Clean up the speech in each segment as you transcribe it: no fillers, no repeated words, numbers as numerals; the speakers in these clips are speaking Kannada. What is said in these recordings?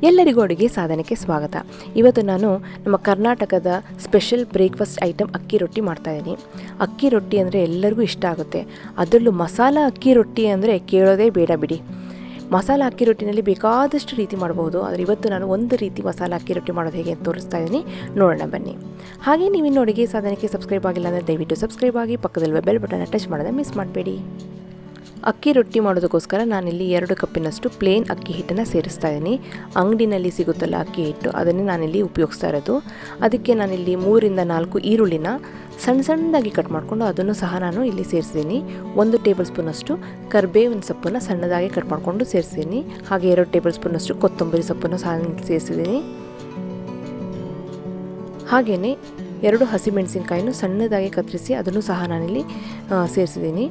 ಎಲ್ಲರಿಗೂ ಅಡುಗೆ ಸಾಧನಕ್ಕೆ ಸ್ವಾಗತ. ಇವತ್ತು ನಾನು ನಮ್ಮ ಕರ್ನಾಟಕದ ಸ್ಪೆಷಲ್ ಬ್ರೇಕ್ಫಾಸ್ಟ್ ಐಟಮ್ ಅಕ್ಕಿ ರೊಟ್ಟಿ ಮಾಡ್ತಾಯಿದ್ದೀನಿ. ಅಕ್ಕಿ ರೊಟ್ಟಿ ಅಂದರೆ ಎಲ್ಲರಿಗೂ ಇಷ್ಟ ಆಗುತ್ತೆ. ಅದರಲ್ಲೂ ಮಸಾಲ ಅಕ್ಕಿ ರೊಟ್ಟಿ ಅಂದರೆ ಕೇಳೋದೇ ಬೇಡ ಬಿಡಿ. ಮಸಾಲ ಅಕ್ಕಿ ರೊಟ್ಟಿನಲ್ಲಿ ಬೇಕಾದಷ್ಟು ರೀತಿ ಮಾಡಬಹುದು. ಆದರೆ ಇವತ್ತು ನಾನು ಒಂದು ರೀತಿ ಮಸಾಲ ಅಕ್ಕಿ ರೊಟ್ಟಿ ಮಾಡೋದು ಹೇಗೆ ಅಂತ ತೋರಿಸ್ತಾ ಇದ್ದೀನಿ, ನೋಡೋಣ ಬನ್ನಿ. ಹಾಗೆ ನೀವು ಇನ್ನು ಅಡುಗೆ ಸಾಧನಕ್ಕೆ ಸಬ್ಸ್ಕ್ರೈಬ್ ಆಗಿಲ್ಲ ಅಂದರೆ ದಯವಿಟ್ಟು ಸಬ್ಸ್ಕ್ರೈಬ್ ಆಗಿ, ಪಕ್ಕದಲ್ಲಿ ಬೆಲ್ ಬಟನ್ ಟಚ್ ಮಾಡೋದನ್ನ ಮಿಸ್ ಮಾಡಬೇಡಿ. ಅಕ್ಕಿ ರೊಟ್ಟಿ ಮಾಡೋದಕ್ಕೋಸ್ಕರ ನಾನಿಲ್ಲಿ 2 ಕಪ್ಪಿನಷ್ಟು ಪ್ಲೇನ್ ಅಕ್ಕಿ ಹಿಟ್ಟನ್ನು ಸೇರಿಸ್ತಾ ಇದ್ದೀನಿ. ಅಂಗಡಿನಲ್ಲಿ ಸಿಗುತ್ತಲ್ಲ ಅಕ್ಕಿ ಹಿಟ್ಟು, ಅದನ್ನೇ ನಾನಿಲ್ಲಿ ಉಪಯೋಗಿಸ್ತಾ ಇರೋದು. ಅದಕ್ಕೆ ನಾನಿಲ್ಲಿ 3 ರಿಂದ 4 ಈರುಳ್ಳಿನ ಸಣ್ಣದಾಗಿ ಕಟ್ ಮಾಡಿಕೊಂಡು ಅದನ್ನು ಸಹ ನಾನು ಇಲ್ಲಿ ಸೇರಿಸಿದ್ದೀನಿ. 1 ಟೇಬಲ್ ಸ್ಪೂನಷ್ಟು ಕರಿಬೇವಿನ ಸೊಪ್ಪನ್ನು ಸಣ್ಣದಾಗಿ ಕಟ್ ಮಾಡಿಕೊಂಡು ಸೇರಿಸಿದ್ದೀನಿ. ಹಾಗೆ 2 ಟೇಬಲ್ ಸ್ಪೂನಷ್ಟು ಕೊತ್ತಂಬರಿ ಸೊಪ್ಪನ್ನು ಸಹ ಸೇರಿಸಿದ್ದೀನಿ. ಹಾಗೆಯೇ 2 ಹಸಿಮೆಣಸಿನಕಾಯಿನೂ ಸಣ್ಣದಾಗಿ ಕತ್ತರಿಸಿ ಅದನ್ನು ಸಹ ನಾನಿಲ್ಲಿ ಸೇರಿಸಿದ್ದೀನಿ.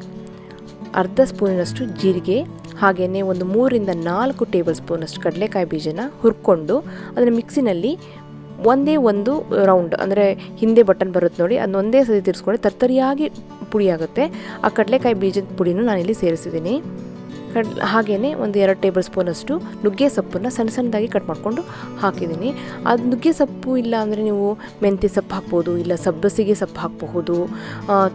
ಅರ್ಧ ಸ್ಪೂನಿನಷ್ಟು ಜೀರಿಗೆ, ಹಾಗೆಯೇ ಒಂದು 3 ರಿಂದ 4 ಟೇಬಲ್ ಸ್ಪೂನಷ್ಟು ಕಡಲೆಕಾಯಿ ಬೀಜನ ಹುರ್ಕೊಂಡು ಅದನ್ನು ಮಿಕ್ಸಿನಲ್ಲಿ ಒಂದೇ ಒಂದು ರೌಂಡ್, ಅಂದರೆ ಹಿಂದೆ ಬಟನ್ ಬರುತ್ತೆ ನೋಡಿ, ಅದನ್ನ ಒಂದೇ ಸತಿ ತಿರ್ಸ್ಕೊಂಡು ತರ್ತರಿಯಾಗಿ ಪುಡಿ ಆಗುತ್ತೆ. ಆ ಕಡಲೆಕಾಯಿ ಬೀಜದ ಪುಡಿನೂ ನಾನಿಲ್ಲಿ ಸೇರಿಸಿದ್ದೀನಿ. ಹಾಗೆಯೇ ಒಂದು 2 ಟೇಬಲ್ ಸ್ಪೂನಷ್ಟು ನುಗ್ಗೆ ಸೊಪ್ಪನ್ನು ಸಣ್ಣದಾಗಿ ಕಟ್ ಮಾಡಿಕೊಂಡು ಹಾಕಿದ್ದೀನಿ. ಅದು ನುಗ್ಗೆ ಸೊಪ್ಪು ಇಲ್ಲ ಅಂದರೆ ನೀವು ಮೆಂತ್ಯ ಸೊಪ್ಪು ಹಾಕ್ಬೋದು, ಇಲ್ಲ ಸಬ್ಬಸಿಗೆ ಸೊಪ್ಪು ಹಾಕಬಹುದು.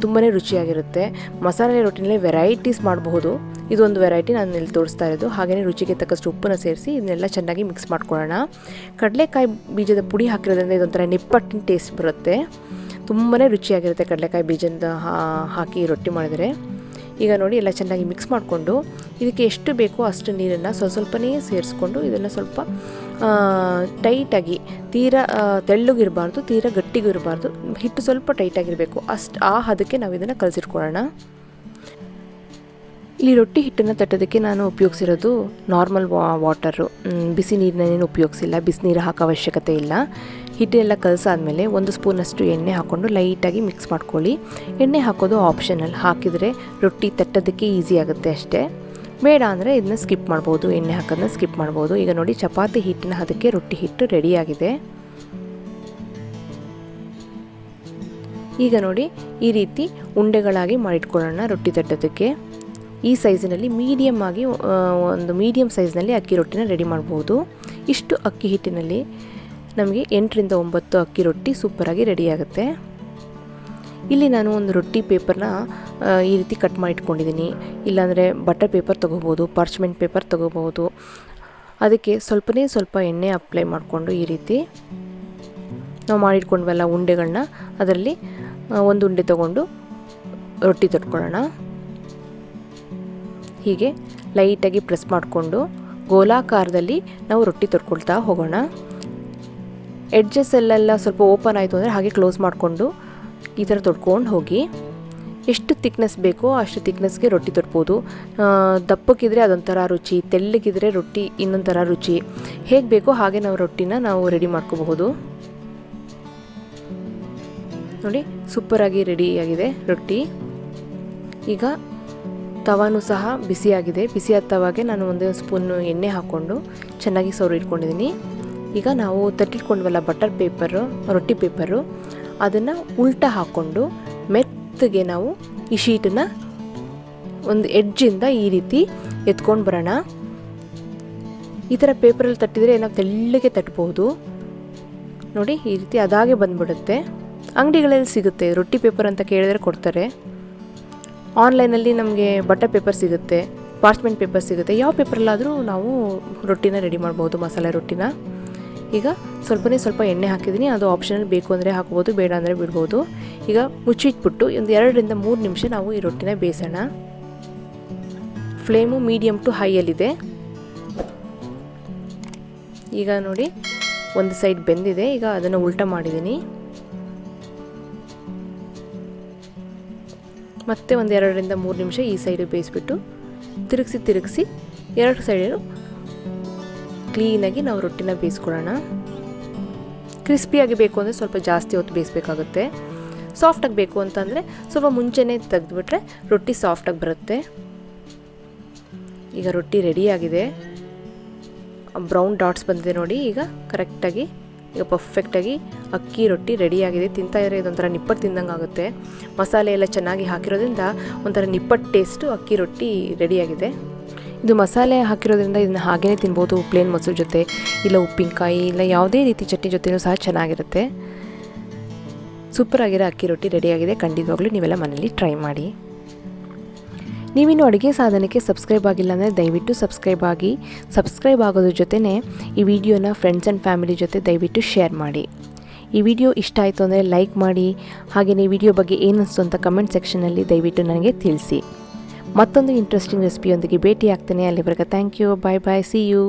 ತುಂಬಾ ರುಚಿಯಾಗಿರುತ್ತೆ. ಮಸಾಲೆ ರೊಟ್ಟಿನಲ್ಲಿ ವೆರೈಟೀಸ್ ಮಾಡಬಹುದು. ಇದೊಂದು ವೆರೈಟಿ ನಾನು ಇಲ್ಲಿ ತೋರಿಸ್ತಾ ಇರೋದು. ಹಾಗೆಯೇ ರುಚಿಗೆ ತಕ್ಕಷ್ಟು ಉಪ್ಪನ್ನು ಸೇರಿಸಿ ಇದನ್ನೆಲ್ಲ ಚೆನ್ನಾಗಿ ಮಿಕ್ಸ್ ಮಾಡ್ಕೊಳ್ಳೋಣ. ಕಡಲೆಕಾಯಿ ಬೀಜದ ಪುಡಿ ಹಾಕಿರೋದ್ರಿಂದ ಇದೊಂಥರ ನಿಪ್ಪಟ್ಟಿನ ಟೇಸ್ಟ್ ಬರುತ್ತೆ. ತುಂಬಾ ರುಚಿಯಾಗಿರುತ್ತೆ ಕಡಲೆಕಾಯಿ ಬೀಜದ ಹಾಕಿ ರೊಟ್ಟಿ ಮಾಡಿದರೆ. ಈಗ ನೋಡಿ ಎಲ್ಲ ಚೆನ್ನಾಗಿ ಮಿಕ್ಸ್ ಮಾಡಿಕೊಂಡು ಇದಕ್ಕೆ ಎಷ್ಟು ಬೇಕೋ ಅಷ್ಟು ನೀರನ್ನು ಸ್ವಲ್ಪನೇ ಸೇರಿಸ್ಕೊಂಡು ಇದನ್ನು ಸ್ವಲ್ಪ ಟೈಟಾಗಿ, ತೀರಾ ತೆಳ್ಳಗಿರಬಾರ್ದು, ತೀರಾ ಗಟ್ಟಿಗೂ ಇರಬಾರ್ದು, ಹಿಟ್ಟು ಸ್ವಲ್ಪ ಟೈಟಾಗಿರಬೇಕು. ಆ ಹದಕ್ಕೆ ನಾವು ಇದನ್ನು ಕಲಸಿಟ್ಕೊಳ್ಳೋಣ. ಇಲ್ಲಿ ರೊಟ್ಟಿ ಹಿಟ್ಟನ್ನು ತಟ್ಟೋದಕ್ಕೆ ನಾನು ಉಪಯೋಗಿಸಿರೋದು ನಾರ್ಮಲ್ ವಾಟರು, ಬಿಸಿ ನೀರನ್ನೇನು ಉಪಯೋಗಿಸಿಲ್ಲ. ಬಿಸಿನೀರು ಹಾಕೋ ಅವಶ್ಯಕತೆ ಇಲ್ಲ. ಹಿಟ್ಟೆಲ್ಲ ಕಲಸಾದ್ಮೇಲೆ 1 ಸ್ಪೂನಷ್ಟು ಎಣ್ಣೆ ಹಾಕ್ಕೊಂಡು ಲೈಟಾಗಿ ಮಿಕ್ಸ್ ಮಾಡ್ಕೊಳ್ಳಿ. ಎಣ್ಣೆ ಹಾಕೋದು ಆಪ್ಷನಲ್, ಹಾಕಿದರೆ ರೊಟ್ಟಿ ತಟ್ಟೋದಕ್ಕೆ ಈಸಿ ಆಗುತ್ತೆ ಅಷ್ಟೇ. ಬೇಡ ಅಂದರೆ ಇದನ್ನ ಸ್ಕಿಪ್ ಮಾಡ್ಬೋದು, ಎಣ್ಣೆ ಹಾಕೋದನ್ನ ಸ್ಕಿಪ್ ಮಾಡ್ಬೋದು. ಈಗ ನೋಡಿ ಚಪಾತಿ ಹಿಟ್ಟಿನ ಹದಕ್ಕೆ ರೊಟ್ಟಿ ಹಿಟ್ಟು ರೆಡಿಯಾಗಿದೆ. ಈಗ ನೋಡಿ ಈ ರೀತಿ ಉಂಡೆಗಳಾಗಿ ಮಾಡಿಟ್ಕೊಳ್ಳೋಣ ರೊಟ್ಟಿ ತಟ್ಟೋದಕ್ಕೆ. ಈ ಸೈಜಿನಲ್ಲಿ ಒಂದು ಮೀಡಿಯಮ್ ಸೈಜ್ನಲ್ಲಿ ಅಕ್ಕಿ ರೊಟ್ಟಿನ ರೆಡಿ ಮಾಡ್ಬೋದು. ಇಷ್ಟು ಅಕ್ಕಿ ಹಿಟ್ಟಿನಲ್ಲಿ ನಮಗೆ 8 ರಿಂದ 9 ಅಕ್ಕಿ ರೊಟ್ಟಿ ಸೂಪರಾಗಿ ರೆಡಿಯಾಗುತ್ತೆ. ಇಲ್ಲಿ ನಾನು ಒಂದು ರೊಟ್ಟಿ ಪೇಪರ್ನ ಈ ರೀತಿ ಕಟ್ ಮಾಡಿ ಇಟ್ಕೊಂಡಿದ್ದೀನಿ. ಇಲ್ಲಾಂದರೆ ಬಟರ್ ಪೇಪರ್ ತೊಗೋಬೋದು, ಪಾರ್ಚ್ಮೆಂಟ್ ಪೇಪರ್ ತೊಗೋಬೋದು. ಅದಕ್ಕೆ ಸ್ವಲ್ಪ ಎಣ್ಣೆ ಅಪ್ಲೈ ಮಾಡಿಕೊಂಡು ಈ ರೀತಿ ನಾವು ಮಾಡಿಟ್ಕೊಂಡ್ವಲ್ಲ ಉಂಡೆಗಳನ್ನ ಅದರಲ್ಲಿ ಒಂದು ಉಂಡೆ ತೊಗೊಂಡು ರೊಟ್ಟಿ ತಟ್ಕೊಳ್ಳೋಣ. ಹೀಗೆ ಲೈಟಾಗಿ ಪ್ರೆಸ್ ಮಾಡಿಕೊಂಡು ಗೋಲಾಕಾರದಲ್ಲಿ ನಾವು ರೊಟ್ಟಿ ತಟ್ಕೊಳ್ತಾ ಹೋಗೋಣ. ಎಡ್ಜಸ್ ಎಲ್ಲ ಸ್ವಲ್ಪ ಓಪನ್ ಆಯಿತು ಅಂದರೆ ಹಾಗೆ ಕ್ಲೋಸ್ ಮಾಡಿಕೊಂಡು ಈ ಥರ ತೊಟ್ಕೊಂಡು ಹೋಗಿ. ಎಷ್ಟು ತಿಕ್ನೆಸ್ ಬೇಕೋ ಅಷ್ಟು ತಿಕ್ನೆಸ್ಗೆ ರೊಟ್ಟಿ ತಟ್ಬೋದು. ದಪ್ಪಕ್ಕಿದ್ರೆ ಅದೊಂಥರ ರುಚಿ, ತೆಳ್ಳಗಿದ್ರೆ ರೊಟ್ಟಿ ಇನ್ನೊಂಥರ ರುಚಿ. ಹೇಗೆ ಬೇಕೋ ಹಾಗೆ ನಾವು ರೊಟ್ಟಿನ ರೆಡಿ ಮಾಡ್ಕೋಬಹುದು. ನೋಡಿ ಸೂಪರಾಗಿ ರೆಡಿಯಾಗಿದೆ ರೊಟ್ಟಿ. ಈಗ ತವಾನು ಸಹ ಬಿಸಿಯಾಗಿದೆ. ಬಿಸಿಯಾದ ತವಾಗೆ ನಾನು 1 ಸ್ಪೂನ್ ಎಣ್ಣೆ ಹಾಕ್ಕೊಂಡು ಚೆನ್ನಾಗಿ ಸೌರಿ ಇಟ್ಕೊಂಡಿದ್ದೀನಿ. ಈಗ ನಾವು ತಟ್ಟಿಟ್ಕೊಂಡ್ವಲ್ಲ ಬಟರ್ ಪೇಪರು, ರೊಟ್ಟಿ ಪೇಪರು, ಅದನ್ನು ಉಲ್ಟಾ ಹಾಕ್ಕೊಂಡು ಮೆತ್ತಗೆ ನಾವು ಈ ಶೀಟನ್ನು ಒಂದು ಎಡ್ಜಿಂದ ಈ ರೀತಿ ಎತ್ಕೊಂಡು ಬರೋಣ. ಈ ಥರ ಪೇಪರಲ್ಲಿ ತಟ್ಟಿದರೆ ನಾವು ತೆಳ್ಳಗೆ ತಟ್ಬೋದು. ನೋಡಿ ಈ ರೀತಿ ಅದಾಗೆ ಬಂದುಬಿಡುತ್ತೆ. ಅಂಗಡಿಗಳಲ್ಲಿ ಸಿಗುತ್ತೆ, ರೊಟ್ಟಿ ಪೇಪರ್ ಅಂತ ಕೇಳಿದರೆ ಕೊಡ್ತಾರೆ. ಆನ್ಲೈನಲ್ಲಿ ನಮಗೆ ಬಟರ್ ಪೇಪರ್ ಸಿಗುತ್ತೆ, ಪಾರ್ಚ್ಮೆಂಟ್ ಪೇಪರ್ ಸಿಗುತ್ತೆ. ಯಾವ ಪೇಪರಲ್ಲಾದರೂ ನಾವು ರೊಟ್ಟಿನ ರೆಡಿ ಮಾಡ್ಬೋದು, ಮಸಾಲೆ ರೊಟ್ಟಿನ. ಈಗ ಸ್ವಲ್ಪ ಎಣ್ಣೆ ಹಾಕಿದ್ದೀನಿ. ಅದು ಆಪ್ಷನಲ್, ಬೇಕು ಅಂದರೆ ಹಾಕ್ಬೋದು, ಬೇಡ ಅಂದರೆ ಬಿಡ್ಬೋದು. ಈಗ ಮುಚ್ಚಿಟ್ಬಿಟ್ಟು ಒಂದು 2 ರಿಂದ 3 ನಿಮಿಷ ನಾವು ಈ ರೊಟ್ಟಿನ ಬೇಯಿಸೋಣ. ಫ್ಲೇಮು ಮೀಡಿಯಮ್ ಟು ಹೈಯಲ್ಲಿದೆ. ಈಗ ನೋಡಿ ಒಂದು ಸೈಡ್ ಬೆಂದಿದೆ. ಈಗ ಅದನ್ನು ಉಲ್ಟಾ ಮಾಡಿದ್ದೀನಿ. ಮತ್ತೆ ಒಂದು 2 ರಿಂದ 3 ನಿಮಿಷ ಈ ಸೈಡು ಬೇಯಿಸ್ಬಿಟ್ಟು ತಿರುಗಿಸಿ 2 ಸೈಡು ಕ್ಲೀನಾಗಿ ನಾವು ರೊಟ್ಟಿನ ಬೇಯಿಸ್ಕೊಳ್ಳೋಣ. ಕ್ರಿಸ್ಪಿಯಾಗಿ ಬೇಕು ಅಂದರೆ ಸ್ವಲ್ಪ ಜಾಸ್ತಿ ಹೊತ್ತು ಬೇಯಿಸಬೇಕಾಗುತ್ತೆ. ಸಾಫ್ಟಾಗಿ ಬೇಕು ಅಂತಂದರೆ ಸ್ವಲ್ಪ ಮುಂಚೆನೇ ತೆಗೆದುಬಿಟ್ರೆ ರೊಟ್ಟಿ ಸಾಫ್ಟಾಗಿ ಬರುತ್ತೆ. ಈಗ ರೊಟ್ಟಿ ರೆಡಿಯಾಗಿದೆ. ಬ್ರೌನ್ ಡಾಟ್ಸ್ ಬಂದಿದೆ ನೋಡಿ. ಈಗ ಕರೆಕ್ಟಾಗಿ, ಈಗ ಪರ್ಫೆಕ್ಟಾಗಿ ಅಕ್ಕಿ ರೊಟ್ಟಿ ರೆಡಿಯಾಗಿದೆ. ತಿಂತಾ ಇದ್ರೆ ಇದೊಂಥರ ನಿಪ್ಪಟ್ಟು ತಿಂದಂಗೆ ಆಗುತ್ತೆ. ಮಸಾಲೆ ಎಲ್ಲ ಚೆನ್ನಾಗಿ ಹಾಕಿರೋದ್ರಿಂದ ಒಂಥರ ನಿಪ್ಪಟ್ಟು ಟೇಸ್ಟು ಅಕ್ಕಿ ರೊಟ್ಟಿ ರೆಡಿಯಾಗಿದೆ. ಇದು ಮಸಾಲೆ ಹಾಕಿರೋದ್ರಿಂದ ಇದನ್ನು ಹಾಗೇ ತಿನ್ಬೋದು, ಪ್ಲೇನ್ ಮೊಸರು ಜೊತೆ ಇಲ್ಲ ಉಪ್ಪಿನಕಾಯಿ ಇಲ್ಲ ಯಾವುದೇ ರೀತಿ ಚಟ್ನಿ ಜೊತೆಯೂ ಸಹ ಚೆನ್ನಾಗಿರುತ್ತೆ. ಸೂಪರಾಗಿರೋ ಅಕ್ಕಿ ರೊಟ್ಟಿ ರೆಡಿಯಾಗಿದೆ. ಖಂಡಿತವಾಗ್ಲೂ ನೀವೆಲ್ಲ ಮನೇಲಿ ಟ್ರೈ ಮಾಡಿ. ನೀವಿನ್ನು ಅಡುಗೆ ಸಾಧನಕ್ಕೆ ಸಬ್ಸ್ಕ್ರೈಬ್ ಆಗಿಲ್ಲ ಅಂದರೆ ದಯವಿಟ್ಟು ಸಬ್ಸ್ಕ್ರೈಬ್ ಆಗೋದ್ರ ಜೊತೆನೇ ಈ ವಿಡಿಯೋನ ಫ್ರೆಂಡ್ಸ್ ಆ್ಯಂಡ್ ಫ್ಯಾಮಿಲಿ ಜೊತೆ ದಯವಿಟ್ಟು ಶೇರ್ ಮಾಡಿ. ಈ ವಿಡಿಯೋ ಇಷ್ಟ ಆಯಿತು ಅಂದರೆ ಲೈಕ್ ಮಾಡಿ. ಹಾಗೆಯೇ ಈ ವಿಡಿಯೋ ಬಗ್ಗೆ ಏನಿಸ್ತು ಅಂತ ಕಮೆಂಟ್ ಸೆಕ್ಷನಲ್ಲಿ ದಯವಿಟ್ಟು ನನಗೆ ತಿಳಿಸಿ. ಮತ್ತೊಂದು ಇಂಟ್ರೆಸ್ಟಿಂಗ್ ರೆಸಿಪಿಯೊಂದಿಗೆ ಭೇಟಿ ಆಗ್ತೇನೆ. ಅಲ್ಲಿವರೆಗೆ thank you, bye bye, see you.